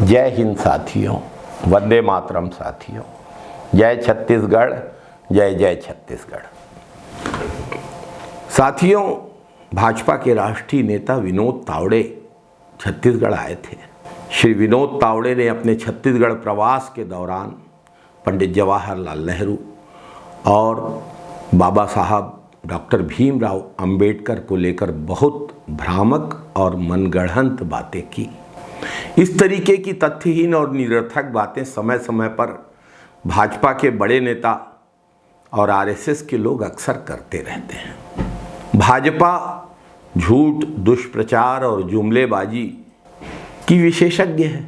जय हिंद साथियों, वंदे मातरम साथियों, जय छत्तीसगढ़, जय जय छत्तीसगढ़। साथियों, भाजपा के राष्ट्रीय नेता विनोद तावड़े छत्तीसगढ़ आए थे। श्री विनोद तावड़े ने अपने छत्तीसगढ़ प्रवास के दौरान पंडित जवाहरलाल नेहरू और बाबा साहब डॉक्टर भीमराव अंबेडकर को लेकर बहुत भ्रामक और मनगढ़ंत बातें की। इस तरीके की तथ्यहीन और निरर्थक बातें समय समय पर भाजपा के बड़े नेता और आरएसएस के लोग अक्सर करते रहते हैं। भाजपा झूठ, दुष्प्रचार और जुमलेबाजी की विशेषज्ञ है।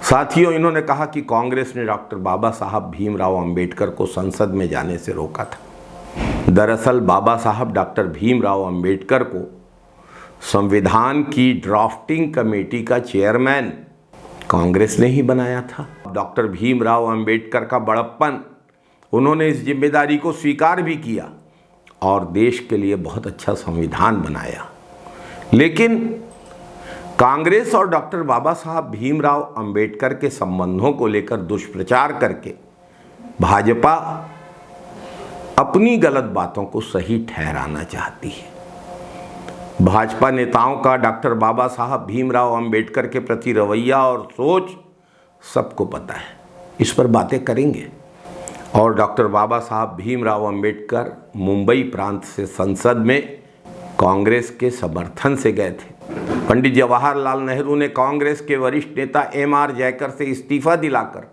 साथियों, इन्होंने कहा कि कांग्रेस ने डॉक्टर बाबा साहब भीमराव अंबेडकर को संसद में जाने से रोका था। दरअसल बाबा साहब डॉक्टर भीमराव अंबेडकर को संविधान की ड्राफ्टिंग कमेटी का चेयरमैन कांग्रेस ने ही बनाया था। डॉक्टर भीमराव अंबेडकर का बड़प्पन, उन्होंने इस जिम्मेदारी को स्वीकार भी किया और देश के लिए बहुत अच्छा संविधान बनाया। लेकिन कांग्रेस और डॉक्टर बाबा साहब भीमराव अंबेडकर के संबंधों को लेकर दुष्प्रचार करके भाजपा अपनी गलत बातों को सही ठहराना चाहती है। भाजपा नेताओं का डॉक्टर बाबा साहब भीमराव अंबेडकर के प्रति रवैया और सोच सबको पता है, इस पर बातें करेंगे। और डॉक्टर बाबा साहब भीमराव अंबेडकर मुंबई प्रांत से संसद में कांग्रेस के समर्थन से गए थे। पंडित जवाहरलाल नेहरू ने कांग्रेस के वरिष्ठ नेता एम.आर. जयकर से इस्तीफा दिलाकर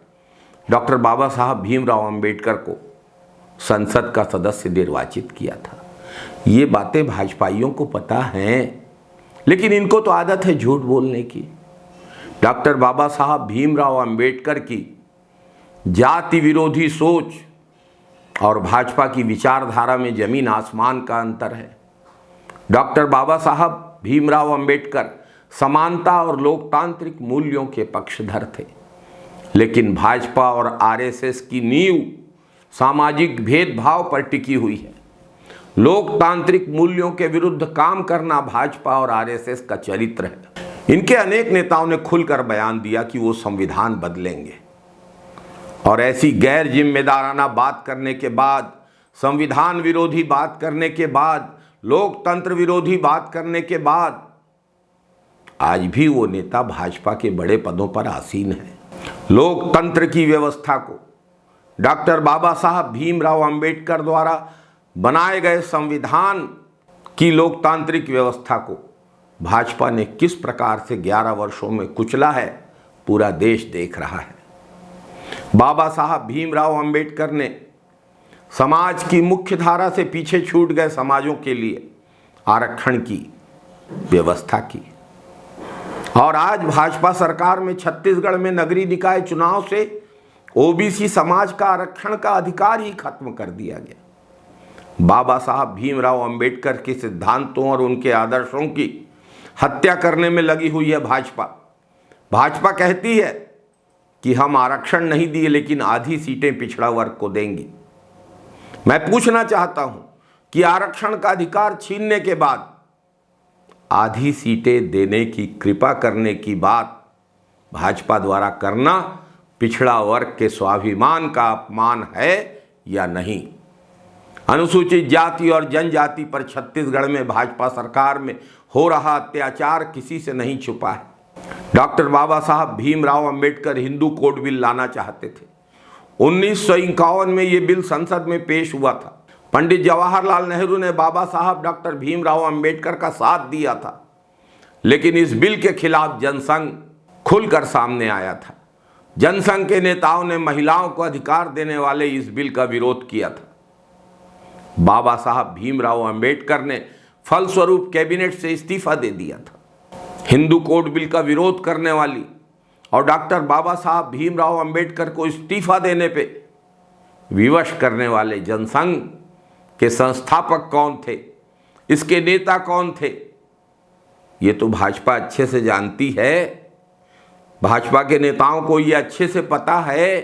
डॉक्टर बाबा साहब भीमराव अंबेडकर को संसद का सदस्य निर्वाचित किया था। ये बातें भाजपाइयों को पता हैं, लेकिन इनको तो आदत है झूठ बोलने की। डॉक्टर बाबा साहब भीमराव अंबेडकर की जाति विरोधी सोच और भाजपा की विचारधारा में जमीन आसमान का अंतर है। डॉक्टर बाबा साहब भीमराव अंबेडकर समानता और लोकतांत्रिक मूल्यों के पक्षधर थे, लेकिन भाजपा और आरएसएस की नींव सामाजिक भेदभाव पर टिकी हुई है। लोकतांत्रिक मूल्यों के विरुद्ध काम करना भाजपा और आरएसएस का चरित्र है। इनके अनेक नेताओं ने खुलकर बयान दिया कि वो संविधान बदलेंगे, और ऐसी गैर जिम्मेदाराना बात करने के बाद, संविधान विरोधी बात करने के बाद, लोकतंत्र विरोधी बात करने के बाद आज भी वो नेता भाजपा के बड़े पदों पर आसीन है। लोकतंत्र की व्यवस्था को, डॉक्टर बाबा साहब भीमराव अंबेडकर द्वारा बनाए गए संविधान की लोकतांत्रिक व्यवस्था को भाजपा ने किस प्रकार से 11 वर्षों में कुचला है, पूरा देश देख रहा है। बाबा साहब भीमराव अंबेडकर ने समाज की मुख्य धारा से पीछे छूट गए समाजों के लिए आरक्षण की व्यवस्था की, और आज भाजपा सरकार में छत्तीसगढ़ में नगरीय निकाय चुनाव से ओबीसी समाज का आरक्षण का अधिकार ही खत्म कर दिया गया। बाबा साहब भीमराव अंबेडकर के सिद्धांतों और उनके आदर्शों की हत्या करने में लगी हुई है भाजपा। भाजपा कहती है कि हम आरक्षण नहीं दिए, लेकिन आधी सीटें पिछड़ा वर्ग को देंगी। मैं पूछना चाहता हूं कि आरक्षण का अधिकार छीनने के बाद आधी सीटें देने की कृपा करने की बात भाजपा द्वारा करना पिछड़ा वर्ग के स्वाभिमान का अपमान है या नहीं? अनुसूचित जाति और जनजाति पर छत्तीसगढ़ में भाजपा सरकार में हो रहा अत्याचार किसी से नहीं छुपा है। डॉक्टर बाबा साहब भीमराव अंबेडकर हिंदू कोड बिल लाना चाहते थे। 1951 में ये बिल संसद में पेश हुआ था। पंडित जवाहरलाल नेहरू ने बाबा साहब डॉक्टर भीमराव अंबेडकर का साथ दिया था, लेकिन इस बिल के खिलाफ जनसंघ खुलकर सामने आया था। जनसंघ के नेताओं ने महिलाओं को अधिकार देने वाले इस बिल का विरोध किया था। बाबा साहब भीमराव अंबेडकर ने फलस्वरूप कैबिनेट से इस्तीफा दे दिया था। हिंदू कोड बिल का विरोध करने वाली और डॉक्टर बाबा साहब भीमराव अंबेडकर को इस्तीफा देने पे विवश करने वाले जनसंघ के संस्थापक कौन थे, इसके नेता कौन थे, ये तो भाजपा अच्छे से जानती है। भाजपा के नेताओं को ये अच्छे से पता है,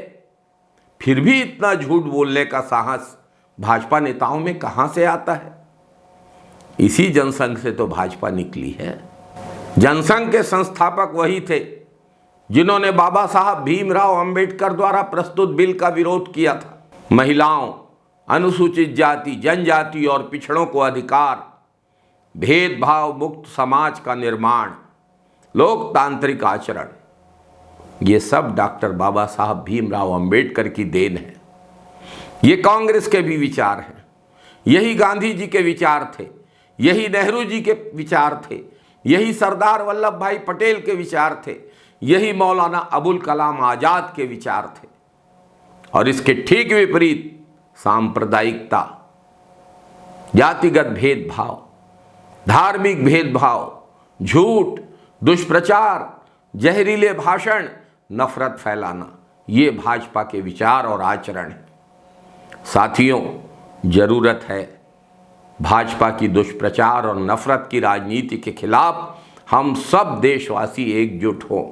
फिर भी इतना झूठ बोलने का साहस भाजपा नेताओं में कहां से आता है? इसी जनसंघ से तो भाजपा निकली है। जनसंघ के संस्थापक वही थे जिन्होंने बाबा साहब भीमराव अंबेडकर द्वारा प्रस्तुत बिल का विरोध किया था। महिलाओं, अनुसूचित जाति, जनजाति और पिछड़ों को अधिकार, भेदभाव मुक्त समाज का निर्माण, लोकतांत्रिक आचरण, ये सब डॉक्टर बाबा साहब भीमराव अंबेडकर की देन है। ये कांग्रेस के भी विचार हैं, यही गांधी जी के विचार थे, यही नेहरू जी के विचार थे, यही सरदार वल्लभ भाई पटेल के विचार थे, यही मौलाना अबुल कलाम आजाद के विचार थे। और इसके ठीक विपरीत सांप्रदायिकता, जातिगत भेदभाव, धार्मिक भेदभाव, झूठ, दुष्प्रचार, जहरीले भाषण, नफरत फैलाना, ये भाजपा के विचार और आचरण है। साथियों, जरूरत है भाजपा की दुष्प्रचार और नफरत की राजनीति के खिलाफ हम सब देशवासी एकजुट हों।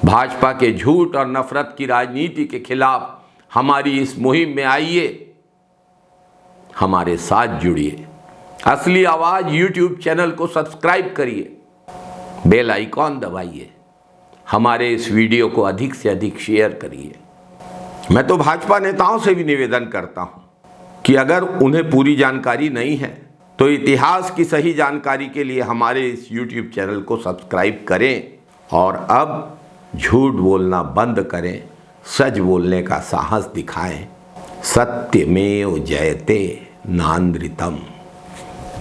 भाजपा के झूठ और नफरत की राजनीति के खिलाफ हमारी इस मुहिम में आइए, हमारे साथ जुड़िए। असली आवाज यूट्यूब चैनल को सब्सक्राइब करिए, बेल आइकॉन दबाइए, हमारे इस वीडियो को अधिक से अधिक शेयर करिए। मैं तो भाजपा नेताओं से भी निवेदन करता हूं कि अगर उन्हें पूरी जानकारी नहीं है तो इतिहास की सही जानकारी के लिए हमारे इस YouTube चैनल को सब्सक्राइब करें और अब झूठ बोलना बंद करें, सच बोलने का साहस दिखाएं। सत्यमेव जयते नान्द्रितम।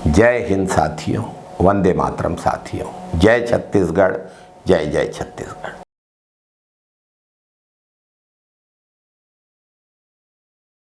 जय हिंद साथियों, वंदे मातरम साथियों, जय छत्तीसगढ़, जय जय छत्तीसगढ़।